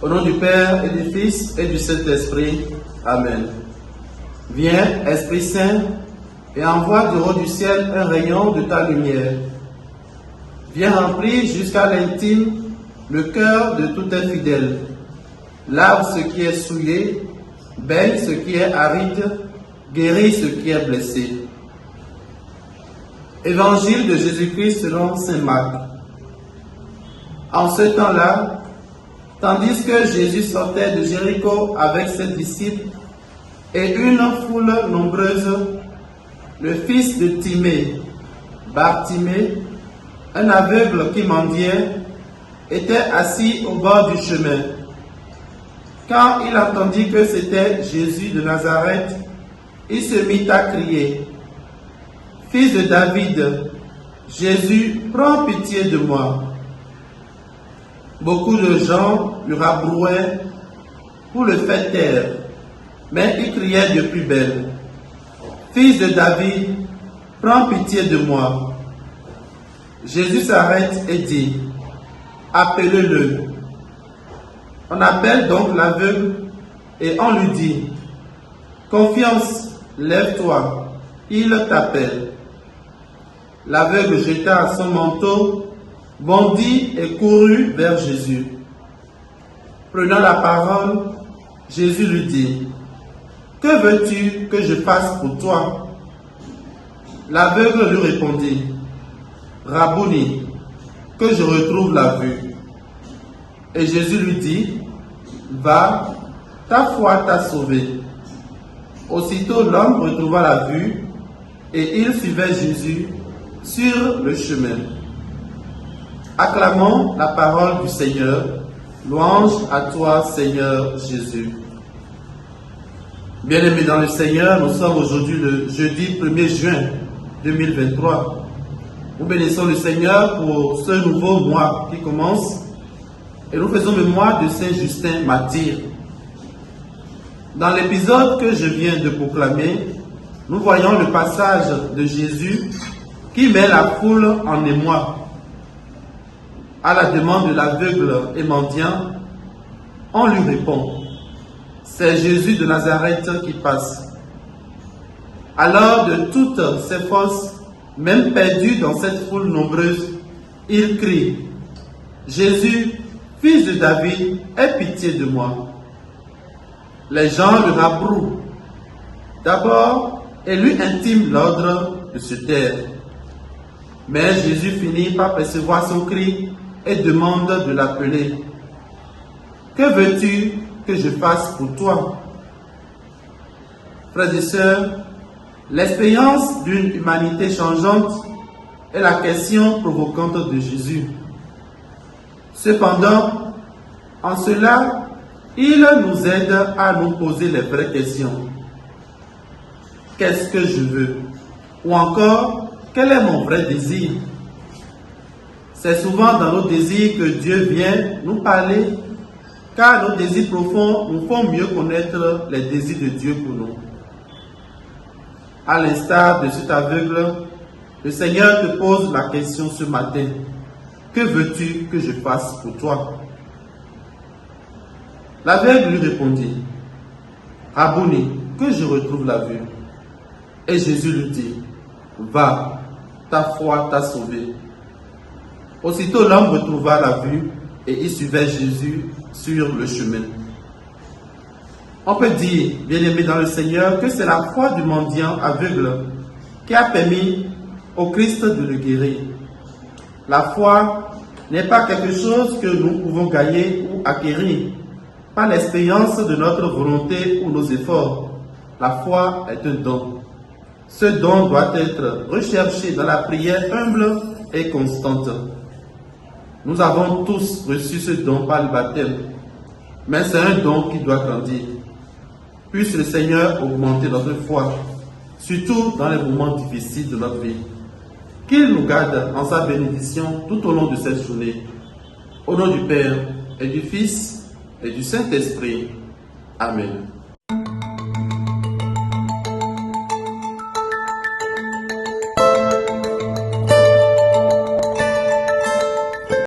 nom du Père et du Fils et du Saint-Esprit. Amen. Viens, Esprit Saint, et envoie du haut du ciel un rayon de ta lumière. Viens remplir jusqu'à l'intime le cœur de tout infidèle. Lave ce qui est souillé, baigne ce qui est aride, guéris ce qui est blessé. Évangile de Jésus-Christ selon saint Marc. En ce temps-là, tandis que Jésus sortait de Jéricho avec ses disciples et une foule nombreuse, le fils de Timée, Bartimée, un aveugle qui mendiait, était assis au bord du chemin. Quand il entendit que c'était Jésus de Nazareth, il se mit à crier: « Fils de David, Jésus, prends pitié de moi. » Beaucoup de gens lui rabrouaient pour le faire taire, mais il criait de plus belle: « Fils de David, prends pitié de moi. » Jésus s'arrête et dit: « Appelez-le. » On appelle donc l'aveugle et on lui dit: « Confiance, lève-toi, il t'appelle. » L'aveugle jeta son manteau, bondit et courut vers Jésus. Prenant la parole, Jésus lui dit: « Que veux-tu que je fasse pour toi? » L'aveugle lui répondit: « Rabouni, que je retrouve la vue. » Et Jésus lui dit: « Va, ta foi t'a sauvé. » Aussitôt l'homme retrouva la vue et il suivait Jésus sur le chemin. Acclamons la parole du Seigneur. Louange à toi, Seigneur Jésus. Bien-aimés dans le Seigneur, nous sommes aujourd'hui le jeudi 1er juin 2023. Nous bénissons le Seigneur pour ce nouveau mois qui commence et nous faisons mémoire de Saint Justin Martyr. Dans l'épisode que je viens de proclamer, nous voyons le passage de Jésus qui met la foule en émoi. À la demande de l'aveugle et mendiant, on lui répond: « C'est Jésus de Nazareth qui passe. » Alors de toutes ses forces, même perdu dans cette foule nombreuse, il crie: « Jésus, fils de David, aie pitié de moi. » Les gens le rabrouent. D'abord, il lui intime l'ordre de se taire. Mais Jésus finit par percevoir son cri et demande de l'appeler. « Que veux-tu que je fasse pour toi? » Frères et sœurs, l'expérience d'une humanité changeante est la question provocante de Jésus. Cependant, en cela, il nous aide à nous poser les vraies questions. Qu'est-ce que je veux? Ou encore, quel est mon vrai désir? C'est souvent dans nos désirs que Dieu vient nous parler, car nos désirs profonds nous font mieux connaître les désirs de Dieu pour nous. À l'instar de cet aveugle, le Seigneur te pose la question ce matin: que veux-tu que je fasse pour toi? L'aveugle lui répondit: Rabouni, que je retrouve la vue. Et Jésus lui dit: Va, ta foi t'a sauvé. Aussitôt l'homme retrouva la vue et il suivait Jésus sur le chemin. On peut dire, bien-aimé dans le Seigneur, que c'est la foi du mendiant aveugle qui a permis au Christ de le guérir. La foi n'est pas quelque chose que nous pouvons gagner ou acquérir par l'expérience de notre volonté ou nos efforts. La foi est un don. Ce don doit être recherché dans la prière humble et constante. Nous avons tous reçu ce don par le baptême, mais c'est un don qui doit grandir. Puisse le Seigneur augmenter notre foi, surtout dans les moments difficiles de notre vie. Qu'il nous garde en sa bénédiction tout au long de cette journée. Au nom du Père et du Fils et du Saint-Esprit. Amen.